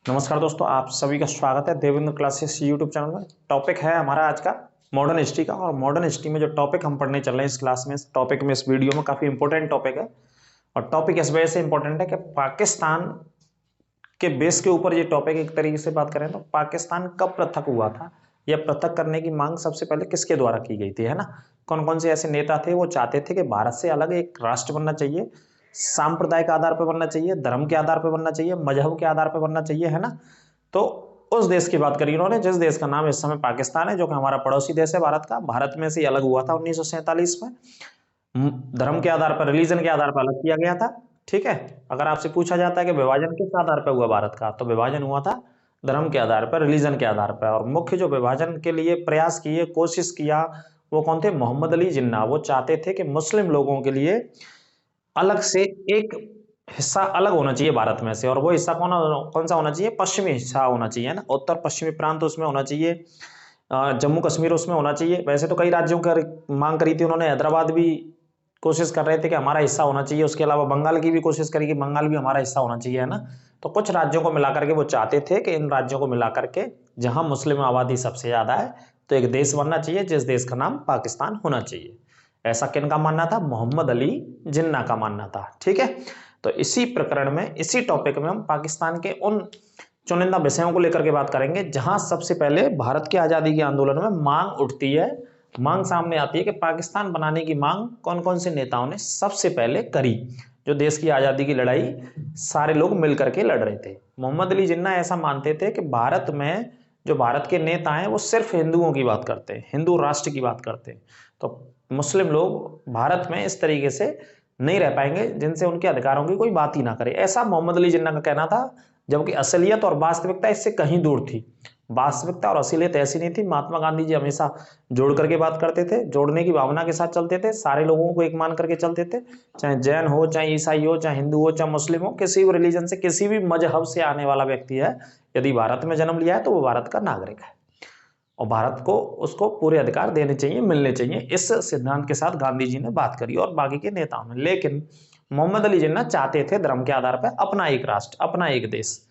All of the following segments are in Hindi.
नमस्कार दोस्तों, आप सभी का स्वागत है देवेंद्र क्लासेस यूट्यूब चैनल में। टॉपिक है हमारा आज का मॉडर्न हिस्ट्री का। और मॉडर्न हिस्ट्री में जो टॉपिक हम पढ़ने चल रहे हैं इस क्लास में, इस टॉपिक में, इस वीडियो में काफ़ी इंपॉर्टेंट टॉपिक है। और टॉपिक इस वजह से इंपॉर्टेंट है कि पाकिस्तान के बेस के ऊपर ये टॉपिक एक तरीके से बात करें तो पाकिस्तान कब पृथक हुआ था, या पृथक करने की मांग सबसे पहले किसके द्वारा की गई थी, है ना। कौन कौन से ऐसे नेता थे वो चाहते थे कि भारत से अलग एक राष्ट्र बनना चाहिए, सांप्रदायिक आधार पर बनना चाहिए, धर्म के आधार पर बनना चाहिए, मजहब के आधार पर बनना चाहिए, है ना। तो उस देश की बात करी उन्होंने जिस देश का नाम इस समय पाकिस्तान है, जो कि हमारा पड़ोसी देश है भारत का। भारत में से अलग हुआ था 1947 में। धर्म के आधार पर, रिलीजन के आधार पर अलग किया गया था। ठीक है। अगर आपसे पूछा जाता है कि विभाजन किस आधार पर हुआ भारत का, तो विभाजन हुआ था धर्म के आधार पर, रिलीजन के आधार पर। और मुख्य जो विभाजन के लिए प्रयास किए, कोशिश किया, वो कौन थे? मोहम्मद अली जिन्ना। वो चाहते थे कि मुस्लिम लोगों के लिए अलग से एक हिस्सा अलग होना चाहिए भारत में से। और वो हिस्सा कौन सा होना चाहिए? पश्चिमी हिस्सा होना चाहिए, ना। उत्तर पश्चिमी प्रांत उसमें होना चाहिए, जम्मू कश्मीर उसमें होना चाहिए। वैसे तो कई राज्यों की मांग करी थी उन्होंने, हैदराबाद भी कोशिश कर रहे थे कि हमारा हिस्सा होना चाहिए। उसके अलावा बंगाल की भी कोशिश करी कि बंगाल भी हमारा हिस्सा होना चाहिए, है ना। तो कुछ राज्यों को मिलाकर के वो चाहते थे कि इन राज्यों को मिलाकर के जहां मुस्लिम आबादी सबसे ज्यादा है, तो एक देश बनना चाहिए जिस देश का नाम पाकिस्तान होना चाहिए। ऐसा किन का मानना था? मोहम्मद अली जिन्ना का मानना था। ठीक है। तो इसी प्रकरण में, इसी टॉपिक में हम पाकिस्तान के उन चुनिंदा विषयों को लेकर के बात करेंगे जहां सबसे पहले भारत की आजादी के आंदोलन में मांग उठती है, मांग सामने आती है कि पाकिस्तान बनाने की मांग कौन कौन से नेताओं ने सबसे पहले करी। जो देश की आजादी की लड़ाई सारे लोग मिलकर के लड़ रहे थे। मोहम्मद अली जिन्ना ऐसा मानते थे कि भारत में जो भारत के नेता हैं वो सिर्फ हिंदुओं की बात करते हैं, हिंदू राष्ट्र की बात करते हैं। तो मुस्लिम लोग भारत में इस तरीके से नहीं रह पाएंगे जिनसे उनके अधिकारों की कोई बात ही ना करे, ऐसा मोहम्मद अली जिन्ना का कहना था। जबकि असलियत और वास्तविकता इससे कहीं दूर थी। वास्तविकता और असलियत ऐसी नहीं थी। महात्मा गांधी जी हमेशा जोड़ करके बात करते थे, जोड़ने की भावना के साथ चलते थे, सारे लोगों को एक मान करके चलते थे। चाहे जैन हो, चाहे ईसाई हो, चाहे हिंदू हो, चाहे मुस्लिम हो, किसी भी रिलीजन से, किसी भी मजहब से आने वाला व्यक्ति है, यदि भारत में जन्म लिया है तो वो भारत का नागरिक है और भारत को उसको पूरे अधिकार देने चाहिए, मिलने चाहिए। इस सिद्धांत के साथ गांधी जी ने बात करी और बाकी के नेताओं ने। लेकिन मोहम्मद अली जिन्ना चाहते थे धर्म के आधार पर अपना एक राष्ट्र, अपना एक देश।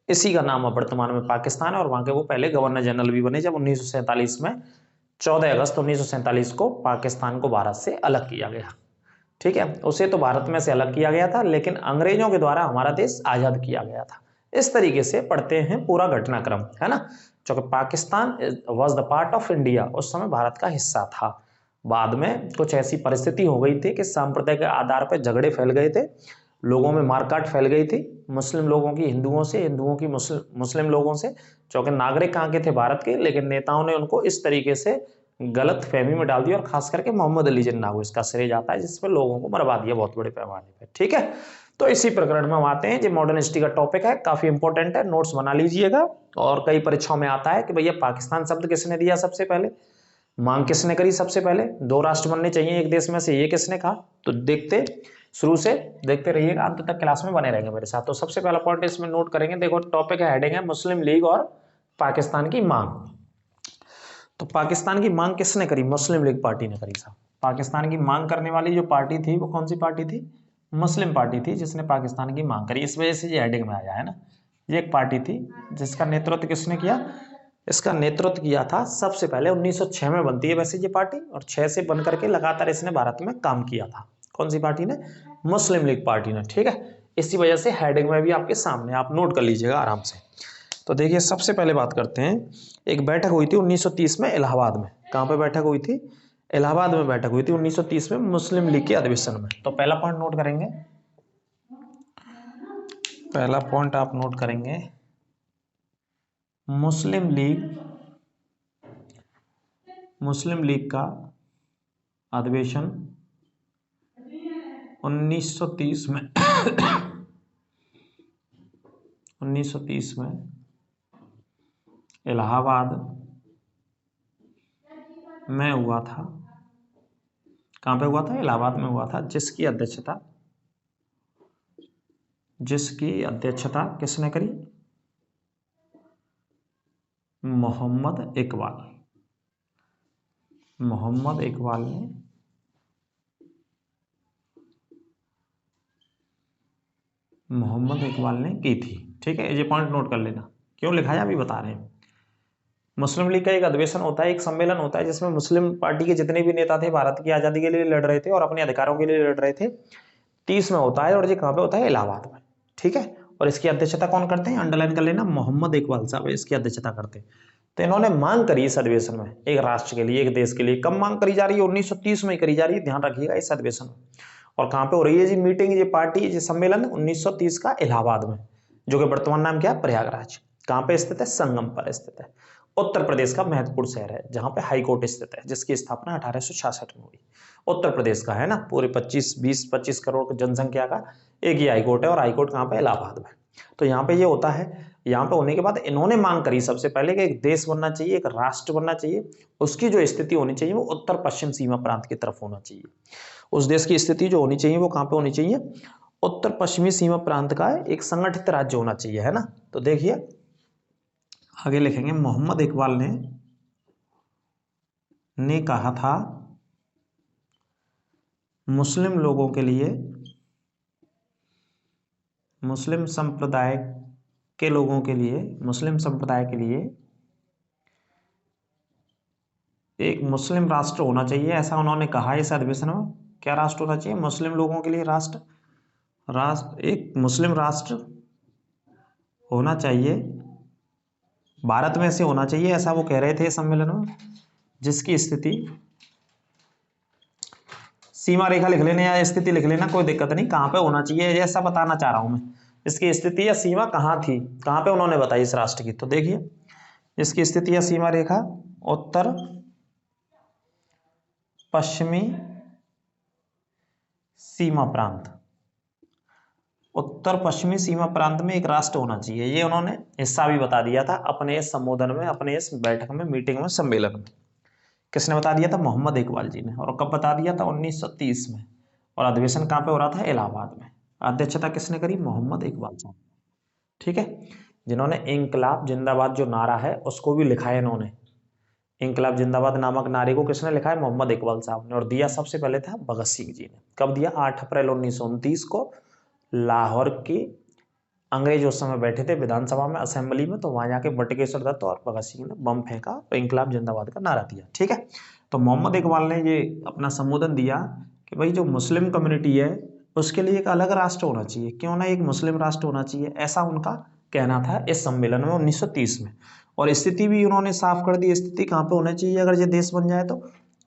इसी का नाम अब वर्तमान में पाकिस्तान है। और वहां के वो पहले गवर्नर जनरल भी बने जब 1947 में, 14 अगस्त 1947 को पाकिस्तान को भारत से अलग किया गया। ठीक है। उसे तो भारत में से अलग किया गया था, लेकिन अंग्रेजों के द्वारा हमारा देश आजाद किया गया था। इस तरीके से पढ़ते हैं पूरा घटनाक्रम, है ना। क्योंकि Pakistan was the part of India, उस समय भारत का हिस्सा था। बाद में कुछ ऐसी परिस्थिति हो गई थी कि सांप्रदायिक के आधार पर झगड़े फैल गए थे, लोगों में मारकाट फैल गई थी, मुस्लिम लोगों की हिंदुओं से, हिंदुओं की मुस्लिम लोगों से। क्योंकि नागरिक कहाँ के थे? भारत के। लेकिन नेताओं ने उनको इस तरीके से गलत फहमी में डाल दिया, और खास करके मोहम्मद अली जिन्ना को इसका श्रेय जाता है, जिसपे लोगों को मरवा दिया बहुत बड़े पैमाने पे। ठीक है। तो इसी प्रकरण में हम आते हैं। जो मॉडर्न हिस्ट्री का टॉपिक है, काफी इंपॉर्टेंट है, नोट्स बना लीजिएगा। और कई परीक्षाओं में आता है कि भैया पाकिस्तान शब्द किसने दिया सबसे पहले, मांग किसने करी सबसे पहले, दो राष्ट्र बनने चाहिए एक देश में से, ये किसने कहा। तो देखते, शुरू से देखते रहिएगा, अंत तक क्लास में बने रहेंगे मेरे साथ। तो सबसे पहला पॉइंट इसमें नोट करेंगे। देखो टॉपिक है, हेडिंग है मुस्लिम लीग और पाकिस्तान की मांग। तो पाकिस्तान की मांग किसने करी? मुस्लिम लीग पार्टी ने करी साहब। पाकिस्तान की मांग करने वाली जो पार्टी थी वो कौन सी पार्टी थी? मुस्लिम पार्टी थी, जिसने पाकिस्तान की मांग करी। इस वजह से ये हेडिंग में आया, है ना। ये एक पार्टी थी जिसका नेतृत्व किसने किया? इसका नेतृत्व किया था सबसे पहले 1906 में बनती है वैसे ये पार्टी, और 6 से बन करके लगातार इसने भारत में काम किया था। कौन सी पार्टी ने? मुस्लिम लीग पार्टी ने। ठीक है। इसी वजह से हेडिंग में भी आपके सामने, आप नोट कर लीजिएगा आराम से। तो देखिए सबसे पहले बात करते हैं, एक बैठक हुई थी 1930 में इलाहाबाद में। कहाँ पे बैठक हुई थी? इलाहाबाद में बैठक हुई थी 1930 में, मुस्लिम लीग के अधिवेशन में। तो पहला पॉइंट नोट करेंगे, पहला पॉइंट आप नोट करेंगे, मुस्लिम लीग का अधिवेशन 1930 में 1930 में इलाहाबाद में हुआ था। कहाँ पे हुआ था? इलाहाबाद में हुआ था। जिसकी अध्यक्षता किसने करी? मोहम्मद इकबाल ने की थी। ठीक है, ये पॉइंट नोट कर लेना, क्यों लिखा है अभी बता रहे हैं। मुस्लिम लीग का एक अधिवेशन होता है, एक सम्मेलन होता है, जिसमें मुस्लिम पार्टी के जितने भी नेता थे भारत की आज़ादी के लिए लड़ रहे थे और अपने अधिकारों के लिए लड़ रहे थे, 30 में होता है, और ये कहाँ पे होता है, इलाहाबाद में। ठीक है, और इसकी अध्यक्षता कौन करते हैं, अंडरलाइन कर लेना, मोहम्मद इकबाल साहब इसकी अध्यक्षता करते हैं। तो इन्होंने मांग करी इस अधिवेशन में, एक राष्ट्र के लिए, एक देश के लिए। कब मांग करी जा रही है, 1930 में करी जा रही है, ध्यान रखिएगा इस अधिवेशन में। और कहाँ पे हो रही है जी मीटिंग, ये पार्टी, ये सम्मेलन 1930 का इलाहाबाद में, जो कि वर्तमान नाम क्या है, प्रयागराज। कहाँ पे स्थित है, संगम पर स्थित है। उत्तर प्रदेश का महत्वपूर्ण शहर है, जहां पे हाई कोर्ट स्थित है, जिसकी स्थापना 1866 में हुई। उत्तर प्रदेश का है ना, पूरे 25 करोड़ जनसंख्या का एक ही हाई कोर्ट है, और हाई कोर्ट कहाँ पे, इलाहाबाद में। तो यहाँ पे ये होता है। यहाँ पे होने के बाद इन्होंने मांग करी सबसे पहले कि एक देश बनना चाहिए, एक राष्ट्र बनना चाहिए, उसकी जो स्थिति होनी चाहिए वो उत्तर पश्चिम सीमा प्रांत की तरफ होना चाहिए। उस देश की स्थिति जो होनी चाहिए वो कहाँ पे होनी चाहिए, उत्तर पश्चिमी सीमा प्रांत का एक संगठित राज्य होना चाहिए, है ना। तो देखिए आगे लिखेंगे, मोहम्मद इकबाल ने कहा था मुस्लिम लोगों के लिए, मुस्लिम संप्रदाय के लोगों के लिए, मुस्लिम संप्रदाय के लिए एक मुस्लिम राष्ट्र होना चाहिए, ऐसा उन्होंने कहा इस अधिवेशन में। क्या राष्ट्र होना चाहिए, मुस्लिम लोगों के लिए राष्ट्र एक मुस्लिम राष्ट्र होना चाहिए, भारत में से होना चाहिए, ऐसा वो कह रहे थे सम्मेलन में, जिसकी स्थिति, सीमा रेखा लिख लेना या स्थिति लिख लेना, कोई दिक्कत नहीं, कहाँ पे होना चाहिए ऐसा बताना चाह रहा हूं मैं। इसकी स्थिति या सीमा कहाँ थी, कहाँ पे उन्होंने बताई इस राष्ट्र की। तो देखिए इसकी स्थिति या सीमा रेखा उत्तर पश्चिमी सीमा प्रांत, उत्तर पश्चिमी सीमा प्रांत में एक राष्ट्र होना चाहिए, ये उन्होंने हिस्सा भी बता दिया था अपने इस संबोधन में, अपने इस बैठक में, मीटिंग में, सम्मेलन में। किसने बता दिया था, मोहम्मद इकबाल जी ने। और कब बता दिया था, 1930 में। और अधिवेशन कहाँ पे हो रहा था, इलाहाबाद में। अध्यक्षता किसने करी, मोहम्मद इकबाल साहब। ठीक है, जिन्होंने इंकलाब जिंदाबाद जो नारा है उसको भी लिखा है इन्होंने। इंकलाब जिंदाबाद नामक नारे को किसने लिखा है, मोहम्मद इकबाल साहब ने। और दिया सबसे पहले था भगत सिंह जी ने। कब दिया, 8 अप्रैल 1929 को, लाहौर की, अंग्रेज उस समय बैठे थे विधानसभा में, असेंबली में, तो वहां जाके बटुकेश्वर दत्त और भगत सिंह ने बम फेंका और इंकलाब जिंदाबाद का नारा दिया। ठीक है, तो मोहम्मद इकबाल ने ये अपना संबोधन दिया कि भाई जो मुस्लिम कम्युनिटी है उसके लिए एक अलग राष्ट्र होना चाहिए, क्यों ना एक मुस्लिम राष्ट्र होना चाहिए, ऐसा उनका कहना था इस सम्मेलन में 1930 में। और स्थिति भी उन्होंने साफ कर दी, स्थिति कहाँ पे होना चाहिए अगर ये देश बन जाए तो,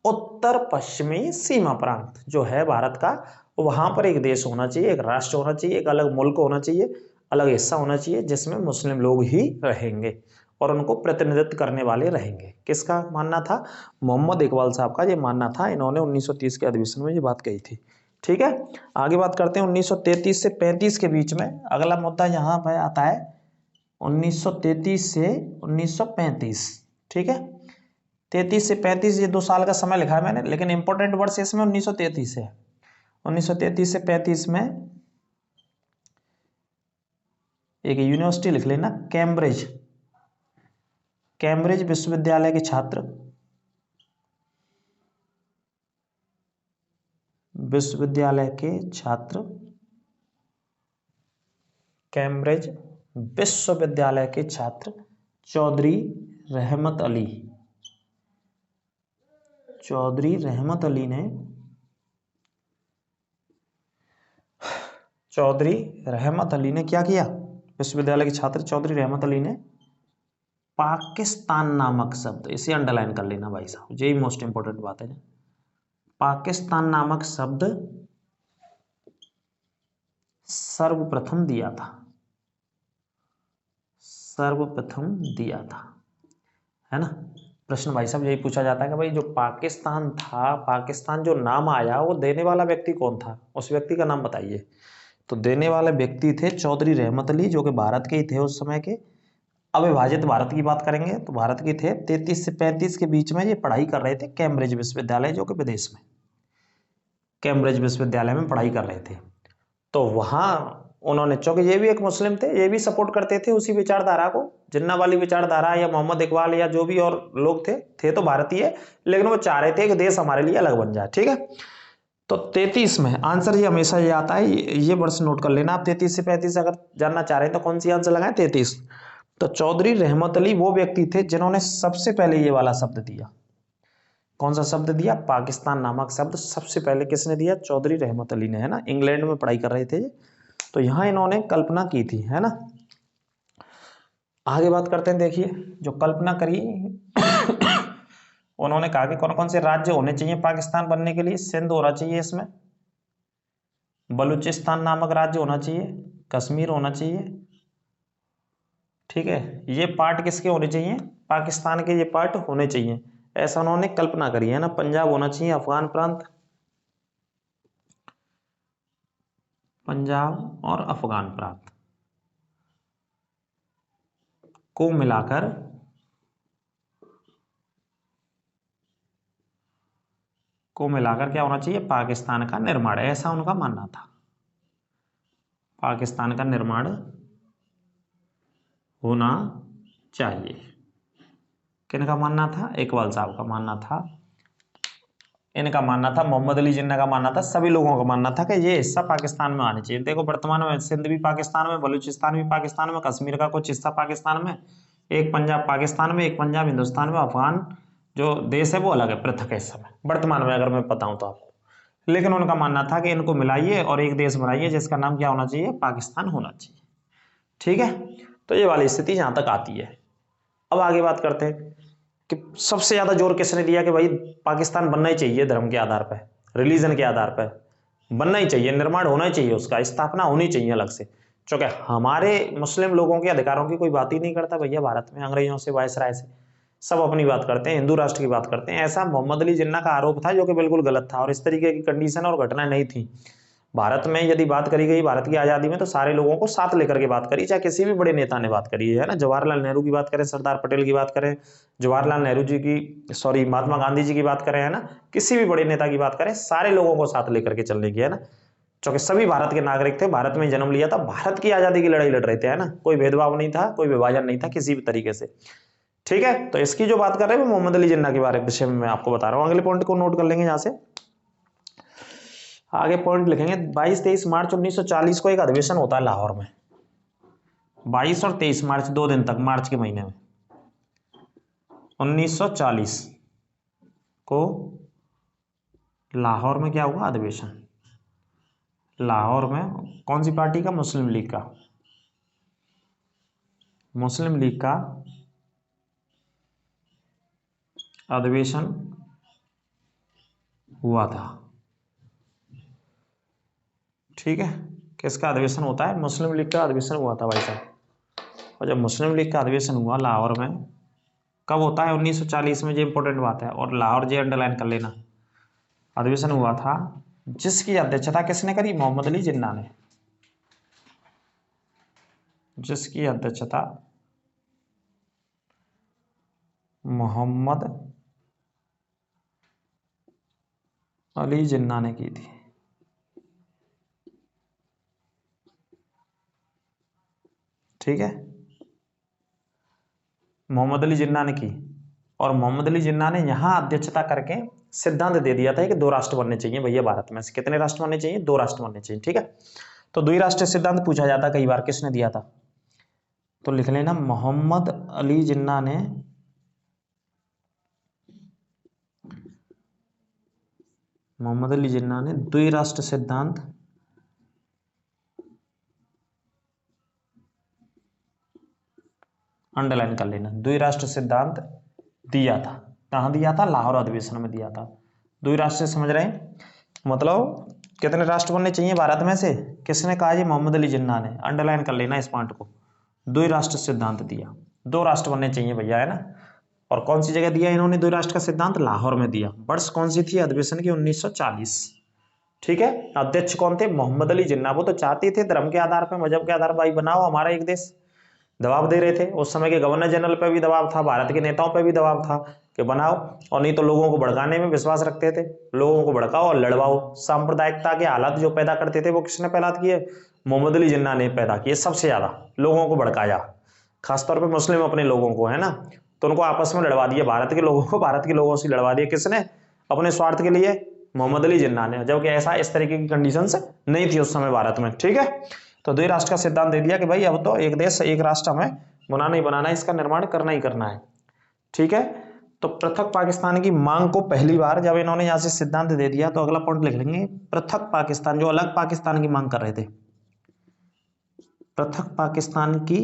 उत्तर पश्चिमी सीमा प्रांत जो है भारत का, वहां पर एक देश होना चाहिए, एक राष्ट्र होना चाहिए, एक अलग मुल्क होना चाहिए, अलग हिस्सा होना चाहिए, जिसमें मुस्लिम लोग ही रहेंगे और उनको प्रतिनिधित्व करने वाले रहेंगे। किसका मानना था, मोहम्मद इकबाल साहब का ये मानना था। इन्होंने 1930 के अधिवेशन में ये बात कही थी। ठीक है, आगे बात करते हैं 1933 से 35 के बीच में। अगला मुद्दा यहाँ पर आता है 1933 से 1935। ठीक है, 33 से 35 ये 2 साल का समय लिखा है मैंने, लेकिन इंपॉर्टेंट वर्ष इसमें 1933 है। 1933 से 35 में एक यूनिवर्सिटी लिख लेना, कैम्ब्रिज, कैम्ब्रिज विश्वविद्यालय के छात्र, विश्वविद्यालय के छात्र, कैम्ब्रिज विश्वविद्यालय के छात्र चौधरी रहमत अली, चौधरी रहमत अली ने, चौधरी रहमत अली ने क्या किया, विश्वविद्यालय के छात्र चौधरी रहमत अली ने पाकिस्तान नामक शब्द, इसे अंडरलाइन कर लेना भाई साहब, यही मोस्ट इंपोर्टेंट बात है। पाकिस्तान नामक शब्द सर्वप्रथम दिया था, सर्वप्रथम दिया था, है ना। प्रश्न भाई साहब यही पूछा जाता है कि भाई जो पाकिस्तान था, पाकिस्तान जो नाम आया वो देने वाला व्यक्ति कौन था, उस व्यक्ति का नाम बताइए। तो देने वाले व्यक्ति थे चौधरी रहमत अली, जो कि भारत के ही थे उस समय के। अविभाजित भारत की बात करेंगे तो भारत के थे। 33 से 35 के बीच में ये पढ़ाई कर रहे थे कैम्ब्रिज विश्वविद्यालय, जो कि विदेश में, कैम्ब्रिज विश्वविद्यालय में पढ़ाई कर रहे थे। तो वहां उन्होंने, चूंकि ये भी एक मुस्लिम थे, ये भी सपोर्ट करते थे उसी विचारधारा को, जिन्ना वाली विचारधारा, या मोहम्मद इकबाल या जो भी और लोग थे तो भारतीय, लेकिन वो चाह रहे थे कि देश हमारे लिए अलग बन जाए। ठीक है, तो 33 में आंसर ये हमेशा ये आता है, ये वर्ष नोट कर लेना आप। 33 से 35 अगर जानना चाह रहे हैं तो कौन सी आंसर लगाए 33। तो चौधरी रहमत अली वो व्यक्ति थे जिन्होंने सबसे पहले ये वाला शब्द दिया। कौन सा शब्द दिया? पाकिस्तान नामक शब्द सबसे पहले किसने दिया? चौधरी रहमत अली ने, है ना। इंग्लैंड में पढ़ाई कर रहे थे ये, तो यहां इन्होंने कल्पना की थी, है ना। आगे बात करते हैं। देखिए जो कल्पना करी उन्होंने कहा कि कौन कौन से राज्य होने चाहिए पाकिस्तान बनने के लिए। सिंध होना चाहिए इसमें, बलूचिस्तान नामक राज्य होना चाहिए, कश्मीर होना चाहिए, ठीक है। ये पार्ट किसके होने चाहिए? पाकिस्तान के ये पार्ट होने चाहिए, ऐसा उन्होंने कल्पना करी, है ना। पंजाब होना चाहिए, अफगान प्रांत, पंजाब और अफगान प्रांत को मिलाकर क्या होना चाहिए? पाकिस्तान का निर्माण, ऐसा उनका मानना था। पाकिस्तान का निर्माण होना चाहिए। किनका मानना था? इकबाल साहब का मानना था, इनका मानना था, मोहम्मद अली जिन्ना का मानना था, सभी लोगों का मानना था कि ये हिस्सा पाकिस्तान में आने चाहिए। देखो वर्तमान में सिंध भी पाकिस्तान में, बलूचिस्तान भी पाकिस्तान में, कश्मीर का कुछ हिस्सा पाकिस्तान में, एक पंजाब पाकिस्तान में, एक पंजाब हिंदुस्तान में, अफगान जो देश है वो अलग है, पृथक है इस समय वर्तमान में, अगर मैं बताऊं तो आपको। लेकिन उनका मानना था कि इनको मिलाइए और एक देश बनाइए जिसका नाम क्या होना चाहिए? पाकिस्तान होना चाहिए, ठीक है। तो ये वाली स्थिति जहां तक आती है। अब आगे बात करते हैं कि सबसे ज्यादा जोर किसने दिया कि भाई पाकिस्तान बनना ही चाहिए, धर्म के आधार पर, रिलीजन के आधार पर बनना ही चाहिए, निर्माण होना ही चाहिए, उसका स्थापना होनी चाहिए अलग से। क्योंकि हमारे मुस्लिम लोगों के अधिकारों की कोई बात ही नहीं करता भैया भारत में, अंग्रेजों से, वायसराय से, सब अपनी बात करते हैं, हिंदू राष्ट्र की बात करते हैं। ऐसा मोहम्मद अली जिन्ना का आरोप था जो कि बिल्कुल गलत था, और इस तरीके की कंडीशन और घटनाएं नहीं थी भारत में। यदि बात करी गई भारत की आज़ादी में तो सारे लोगों को साथ लेकर के बात करी, चाहे किसी भी बड़े नेता ने बात करी है ना। जवाहरलाल नेहरू की बात करें, सरदार पटेल की बात करें, जवाहरलाल नेहरू जी की, सॉरी महात्मा गांधी जी की बात करें, है ना, किसी भी बड़े नेता की बात करें, सारे लोगों को साथ लेकर के चलने की, है ना। क्योंकि सभी भारत के नागरिक थे, भारत में जन्म लिया था, भारत की आज़ादी की लड़ाई लड़ रहे थे, है ना। कोई भेदभाव नहीं था, कोई विभाजन नहीं था किसी भी तरीके से, ठीक है। तो इसकी जो बात कर रहे हैं वो मोहम्मद अली जिन्ना के बारे विषय में मैं आपको बता रहा हूँ। अगले पॉइंट को नोट कर लेंगे यहाँ से, आगे पॉइंट लिखेंगे। 22-23 मार्च 1940 को एक अधिवेशन होता है लाहौर में। 22 और 23 मार्च, 2 दिन तक, मार्च के महीने में 1940 को लाहौर में क्या हुआ? अधिवेशन। लाहौर में कौन सी पार्टी का? मुस्लिम लीग का। मुस्लिम लीग का अधिवेशन हुआ था, ठीक है। किसका अधिवेशन होता है? मुस्लिम लीग का अधिवेशन हुआ था भाई साहब। और जब मुस्लिम लीग का अधिवेशन हुआ लाहौर में, कब होता है? 1940 में, ये इंपॉर्टेंट बात है, और लाहौर ये अंडरलाइन कर लेना। अधिवेशन हुआ था जिसकी अध्यक्षता किसने करी? मोहम्मद अली जिन्ना ने। जिसकी अध्यक्षता मोहम्मद अली जिन्ना ने की थी, ठीक है। मोहम्मद अली जिन्ना ने की, और मोहम्मद अली जिन्ना ने यहां अध्यक्षता करके सिद्धांत दे दिया था कि 2 राष्ट्र बनने चाहिए भैया भारत में से। कितने राष्ट्र बनने चाहिए? 2 राष्ट्र बनने चाहिए, ठीक है। तो द्विराष्ट्र सिद्धांत पूछा जाता कई बार, किसने दिया था? तो लिख लेना, मोहम्मद अली जिन्ना ने द्विराष्ट्र सिद्धांत अंडरलाइन कर लेना, द्विराष्ट्र सिद्धांत दिया था। कहां दिया था? लाहौर अधिवेशन में दिया था। द्विराष्ट्र समझ रहे हैं? मतलब कितने राष्ट्र बनने चाहिए भारत में से? किसने कहा? ये मोहम्मद अली जिन्ना ने। अंडरलाइन कर लेना इस पॉइंट को, द्विराष्ट्र सिद्धांत दिया, 2 राष्ट्र बनने चाहिए भैया, है ना। और कौन सी जगह दिया इन्होंने द्विराष्ट्र का सिद्धांत? लाहौर में दिया। वर्ष कौन सी थी अधिवेशन की? 1940, ठीक है। अध्यक्ष कौन थे? मोहम्मद अली जिन्ना। वो तो चाहते थे धर्म के आधार पर, मजहब के आधार पर, भाई बनाओ हमारा एक देश, दबाव दे रहे थे। उस समय के गवर्नर जनरल पर भी दबाव था, भारत के नेताओं पर भी दबाव था कि बनाओ, और नहीं तो लोगों को भड़काने में विश्वास रखते थे, लोगों को भड़काओ और लड़वाओ। सांप्रदायिकता के हालात जो पैदा करते थे वो किसने पैदा किए? मोहम्मद अली जिन्ना ने पैदा किए। सबसे ज्यादा लोगों को भड़काया, खासतौर पर मुस्लिम अपने लोगों को, है ना। तो उनको आपस में लड़वा दिया, भारत के लोगों को भारत के लोगों से लड़वा दिया। किसने? अपने स्वार्थ के लिए, मोहम्मद अली जिन्ना ने, जबकि ऐसा इस तरीके की कंडीशंस नहीं थी उस समय भारत में। ठीक है, तो द्वि राष्ट्र का सिद्धांत दे दिया कि भाई अब तो एक देश एक राष्ट्र हमें बनाना ही बनाना है, इसका निर्माण करना ही करना है। ठीक है, तो पृथक पाकिस्तान की मांग को पहली बार जब इन्होंने यहां से सिद्धांत दे दिया, तो अगला पॉइंट लिख लेंगे पृथक पाकिस्तान, जो अलग पाकिस्तान की मांग कर रहे थे। पृथक पाकिस्तान की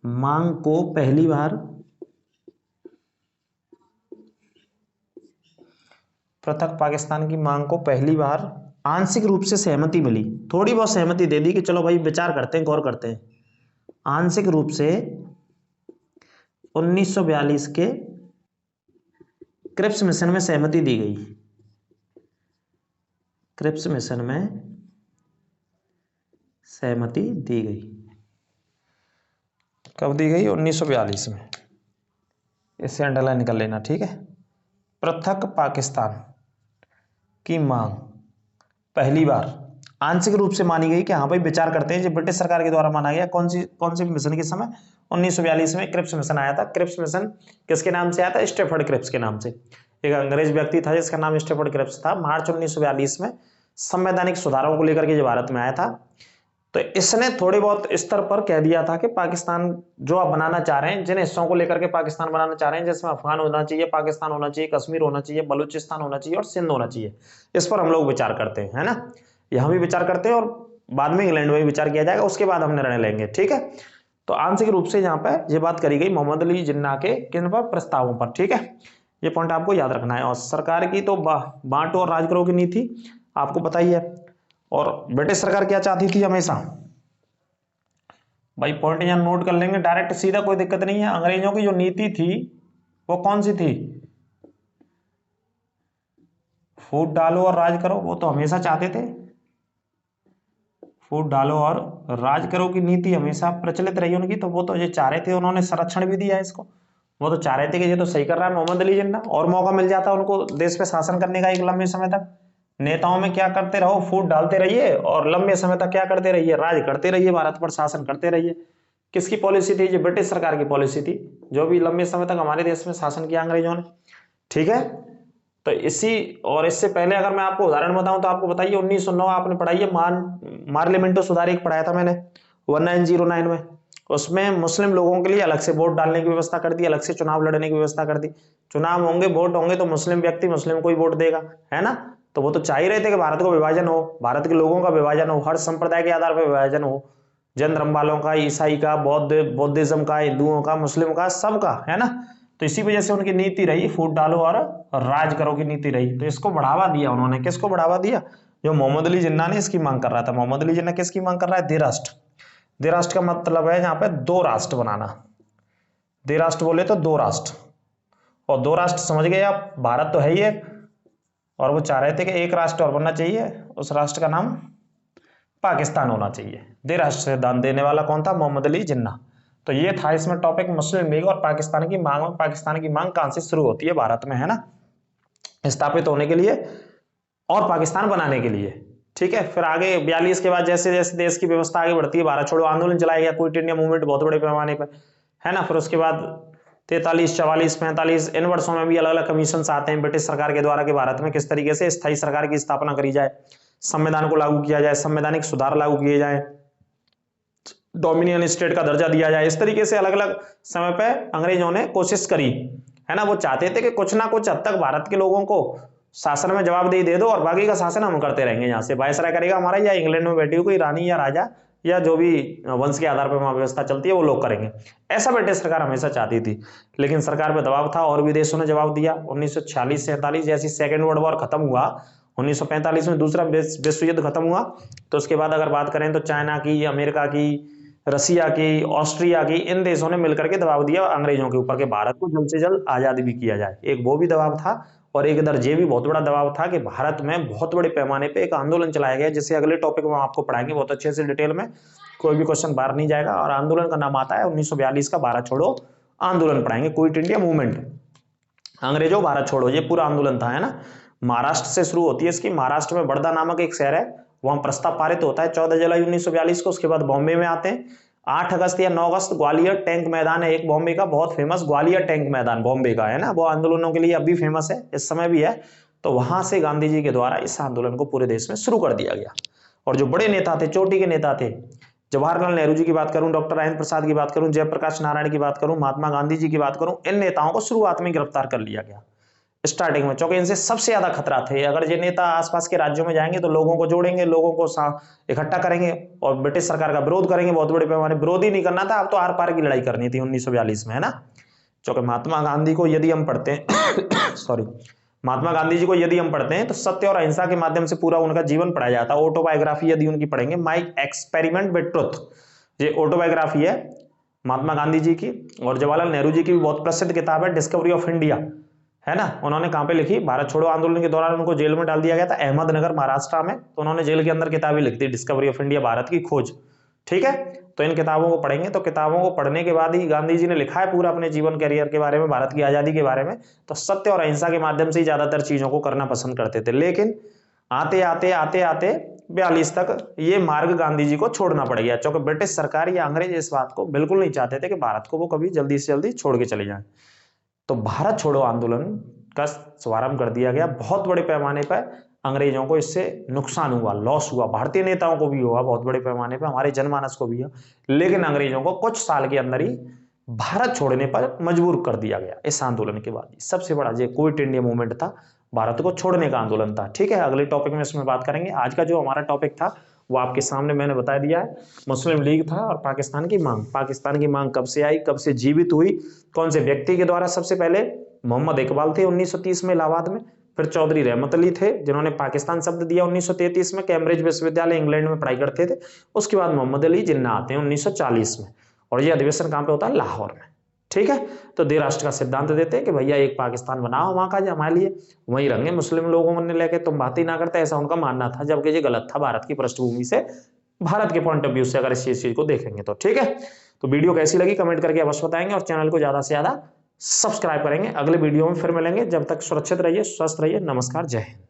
मांग को पहली बार पृथक पाकिस्तान की मांग को पहली बार आंशिक रूप से सहमति मिली, थोड़ी बहुत सहमति दे दी कि चलो भाई विचार करते हैं, गौर करते हैं। आंशिक रूप से 1942 के क्रिप्स मिशन में सहमति दी गई। क्रिप्स मिशन में सहमति दी गई। कब दी गई? 1942 में। इससे अंडरलाइन कर लेना। ठीक है, पृथक पाकिस्तान की मांग पहली बार आंशिक रूप से मानी गई कि हाँ भाई विचार करते हैं। जो ब्रिटिश सरकार के द्वारा माना गया, कौन सी मिशन के समय? 1942 में क्रिप्स मिशन आया था। क्रिप्स मिशन किसके नाम से आया था? स्टैफर्ड क्रिप्स के नाम से। एक अंग्रेज व्यक्ति था जिसका नाम स्टैफर्ड क्रिप्स था। मार्च 1942 में संवैधानिक सुधारों को लेकर के जो भारत में आया था, तो इसने थोड़े बहुत स्तर पर कह दिया था कि पाकिस्तान जो आप बनाना चाह रहे हैं, जिन हिस्सों को लेकर के पाकिस्तान बनाना चाह रहे हैं, जिसमें अफगान होना चाहिए, पाकिस्तान होना चाहिए, कश्मीर होना चाहिए, बलूचिस्तान होना चाहिए और सिंध होना चाहिए, इस पर हम लोग विचार करते हैं, है ना। यहां भी विचार करते हैं और बाद में इंग्लैंड में विचार किया जाएगा, उसके बाद हम निर्णय लेंगे। ठीक है, तो आंशिक रूप से यहाँ पे ये बात करी गई मोहम्मद अली जिन्ना के किन पर? प्रस्तावों पर। ठीक है, ये पॉइंट आपको याद रखना है। और सरकार की तो बांटो और राज करो की नीति आपको पता ही है। और ब्रिटिश सरकार क्या चाहती थी हमेशा? भाई पॉइंट यहां नोट कर लेंगे डायरेक्ट सीधा, कोई दिक्कत नहीं है। अंग्रेजों की जो नीति थी वो कौन सी थी? फूट डालो और राज करो, वो तो हमेशा चाहते थे। फूट डालो और राज करो की नीति हमेशा प्रचलित रही उनकी, तो वो तो ये चाह रहे थे, उन्होंने संरक्षण भी दिया इसको। वो तो चाह रहे थे कि ये तो सही कर रहा है मोहम्मद अली जिन्ना, और मौका मिल जाता उनको देश पे शासन करने का एक लंबे समय तक। नेताओं में क्या करते रहो? फूट डालते रहिए और लंबे समय तक क्या करते रहिए? राज करते रहिए, भारत पर शासन करते रहिए। किसकी पॉलिसी थी? ये ब्रिटिश सरकार की पॉलिसी थी, जो भी लंबे समय तक हमारे देश में शासन किया अंग्रेजों ने। ठीक है, तो इसी और इससे पहले अगर मैं आपको उदाहरण बताऊं तो आपको बताइए 1909 आपने पढ़ाई है, मार्लिमेंटो सुधार एक पढ़ाया था मैंने 1909 में। उसमें मुस्लिम लोगों के लिए अलग से वोट डालने की व्यवस्था कर दी, अलग से चुनाव लड़ने की व्यवस्था कर दी। चुनाव होंगे, वोट होंगे, तो मुस्लिम व्यक्ति मुस्लिम को ही वोट देगा, है ना। तो वो तो चाह ही रहे थे कि भारत को विभाजन हो, भारत के लोगों का विभाजन हो, हर संप्रदाय के आधार पर विभाजन हो, जैन धर्म वालों का, ईसाई का, बौद्धिज्म का, हिंदुओं का, मुस्लिम का, सबका, है ना। तो इसी वजह से उनकी नीति रही फूट डालो और राज करो की नीति रही। तो इसको बढ़ावा दिया उन्होंने। किसको बढ़ावा दिया? जो मोहम्मद अली जिन्ना ने इसकी मांग कर रहा था। मोहम्मद अली जिन्ना किसकी मांग कर रहा है? द्विराष्ट्र। द्विराष्ट्र का मतलब है यहाँ पे दो राष्ट्र बनाना। द्विराष्ट्र बोले तो दो राष्ट्र, और दो राष्ट्र समझ गए आप। भारत तो है ही एक, और वो चाह रहे थे कि एक राष्ट्र और बनना चाहिए, उस राष्ट्र का नाम पाकिस्तान होना चाहिए। द्विराष्ट्र सिद्धांत देने वाला कौन था? मोहम्मद अली जिन्ना। तो ये था इसमें टॉपिक मुस्लिम लीग और पाकिस्तान की मांग। पाकिस्तान की मांग कहां से शुरू होती है? भारत में, है ना, स्थापित होने के लिए और पाकिस्तान बनाने के लिए। ठीक है, फिर आगे 42 के बाद जैसे जैसे देश की व्यवस्था आगे बढ़ती है, भारत छोड़ो आंदोलन चलाया गया, क्विट इंडिया मूवमेंट बहुत बड़े पैमाने पर, है ना। फिर उसके बाद 43, 44, 45 इन वर्षों में भी अलग अलग कमीशन आते हैं ब्रिटिश सरकार के द्वारा कि भारत में किस तरीके से स्थायी सरकार की स्थापना करी जाए, संविधान को लागू किया जाए, संवैधानिक सुधार लागू किए जाए, डोमिनियन स्टेट का दर्जा दिया जाए। इस तरीके से अलग अलग समय पे अंग्रेजों ने कोशिश करी, है ना। वो चाहते थे कि कुछ ना कुछ हद तक भारत के लोगों को शासन में जवाबदेही दे दो और बाकी का शासन हम करते रहेंगे। यहाँ से वायसराय करेगा हमारा, या इंग्लैंड में बैठी हुई कोई रानी या राजा या जो भी वंश के आधार पर वहां व्यवस्था चलती है वो लोग करेंगे। ऐसा ब्रिटिश सरकार हमेशा चाहती थी, लेकिन सरकार पे दबाव था और भी देशों ने जवाब दिया। 1946-47 जैसी सेकेंड वर्ल्ड वॉर खत्म हुआ, 1945 में दूसरा विश्व युद्ध खत्म हुआ, तो उसके बाद अगर बात करें तो चाइना की, अमेरिका की, रसिया की, ऑस्ट्रिया की, इन देशों ने मिलकर के दबाव दिया अंग्रेजों के ऊपर कि भारत को जल्द से जल्द आजादी भी किया जाए। एक वो भी दबाव था, और एक इधर ये भी बहुत बड़ा दबाव था कि भारत में बहुत बड़े पैमाने पे एक आंदोलन चलाया गया, जिसे अगले टॉपिक में आपको पढ़ाएंगे बहुत अच्छे से डिटेल में, कोई भी क्वेश्चन बाहर नहीं जाएगा। और आंदोलन का नाम आता है 1942 का भारत छोड़ो आंदोलन पढ़ाएंगे, क्विट इंडिया मूवमेंट, अंग्रेजों भारत छोड़ो, ये पूरा आंदोलन था, है ना। महाराष्ट्र से शुरू होती है इसकी। महाराष्ट्र में बड़दा नामक एक शहर है, वहां प्रस्ताव पारित होता है 14 जुलाई 1942 को। उसके बाद बॉम्बे में आते हैं, 8 अगस्त या 9 अगस्त ग्वालियर टैंक मैदान है एक बॉम्बे का, बहुत फेमस ग्वालियर टैंक मैदान बॉम्बे का है ना, वो आंदोलनों के लिए अब भी फेमस है, इस समय भी है। तो वहां से गांधी जी के द्वारा इस आंदोलन को पूरे देश में शुरू कर दिया गया। और जो बड़े नेता थे, चोटी के नेता थे, जवाहरलाल नेहरू जी की बात करूं, डॉक्टर राजेंद्र प्रसाद की बात करूं, जयप्रकाश नारायण की बात करूं, महात्मा गांधी जी की बात करूं, इन नेताओं को शुरुआत में गिरफ्तार कर लिया गया स्टार्टिंग में, क्योंकि इनसे सबसे ज्यादा खतरा थे। अगर ये नेता आसपास के राज्यों में जाएंगे तो लोगों को जोड़ेंगे, लोगों को इकट्ठा करेंगे और ब्रिटिश सरकार का विरोध करेंगे बहुत बड़े पैमाने। विरोध ही नहीं करना था, अब तो आर पार की लड़ाई करनी थी 1942 में, है ना। क्योंकि महात्मा गांधी को यदि हम पढ़ते हैं सॉरी, महात्मा गांधी जी को यदि हम पढ़ते हैं तो सत्य और अहिंसा के माध्यम से पूरा उनका जीवन पढ़ाया जाता है। ऑटोबायोग्राफी यदि उनकी पढ़ेंगे, माई एक्सपेरिमेंट विद ट्रुथ, ये ऑटोबायोग्राफी है महात्मा गांधी जी की। और जवाहरलाल नेहरू जी की भी बहुत प्रसिद्ध किताब है डिस्कवरी ऑफ इंडिया, है ना। उन्होंने कहां पे लिखी, भारत छोड़ो आंदोलन के दौरान उनको जेल में डाल दिया गया था अहमदनगर महाराष्ट्र में, तो उन्होंने जेल के अंदर किताबें लिख दी, डिस्कवरी ऑफ इंडिया, भारत की खोज। ठीक है, तो इन किताबों को पढ़ेंगे, तो किताबों को पढ़ने के बाद ही गांधी जी ने लिखा है पूरा अपने जीवन कैरियर के बारे में, भारत की आजादी के बारे में। तो सत्य और अहिंसा के माध्यम से ही ज्यादातर चीजों को करना पसंद करते थे। लेकिन आते आते आते आते 42 तक ये मार्ग गांधी जी को छोड़ना पड़ गया, क्योंकि ब्रिटिश सरकार या अंग्रेज इस बात को बिल्कुल नहीं चाहते थे कि भारत को वो कभी जल्दी से जल्दी छोड़ के चले जाएं। तो भारत छोड़ो आंदोलन का शुभारंभ कर दिया गया। बहुत बड़े पैमाने पर अंग्रेजों को इससे नुकसान हुआ, लॉस हुआ, भारतीय नेताओं को भी हुआ बहुत बड़े पैमाने पर, हमारे जनमानस को भी हुआ। लेकिन अंग्रेजों को कुछ साल के अंदर ही भारत छोड़ने पर मजबूर कर दिया गया इस आंदोलन के बाद। सबसे बड़ा जो क्विट इंडिया मूवमेंट था, भारत को छोड़ने का आंदोलन था। ठीक है, अगले टॉपिक में इसमें बात करेंगे। आज का जो हमारा टॉपिक था वो आपके सामने मैंने बता दिया है, मुस्लिम लीग था और पाकिस्तान की मांग। पाकिस्तान की मांग कब से आई, कब से जीवित हुई, कौन से व्यक्ति के द्वारा? सबसे पहले मोहम्मद इकबाल थे 1930 में इलाहाबाद में, फिर चौधरी रहमत अली थे जिन्होंने पाकिस्तान शब्द दिया 1933 में, कैम्ब्रिज विश्वविद्यालय इंग्लैंड में पढ़ाई करते थे। उसके बाद मोहम्मद अली जिन्ना आते हैं 1940 में, और ये अधिवेशन कहां पे होता है? लाहौर में। ठीक है, तो दे राष्ट्र का सिद्धांत देते हैं कि भैया एक पाकिस्तान बनाओ वहां का, हमारे लिए वहीं रहेंगे मुस्लिम लोगों ने लेके, तुम बात ही ना करते, ऐसा उनका मानना था। जबकि ये गलत था भारत की पृष्ठभूमि से, भारत के पॉइंट ऑफ व्यू से अगर इस चीज को देखेंगे तो। ठीक है, तो वीडियो कैसी लगी कमेंट करके अवश्य बताएंगे, और चैनल को ज्यादा से ज्यादा सब्सक्राइब करेंगे। अगले वीडियो में फिर मिलेंगे, जब तक सुरक्षित रहिए, स्वस्थ रहिए। नमस्कार, जय हिंद।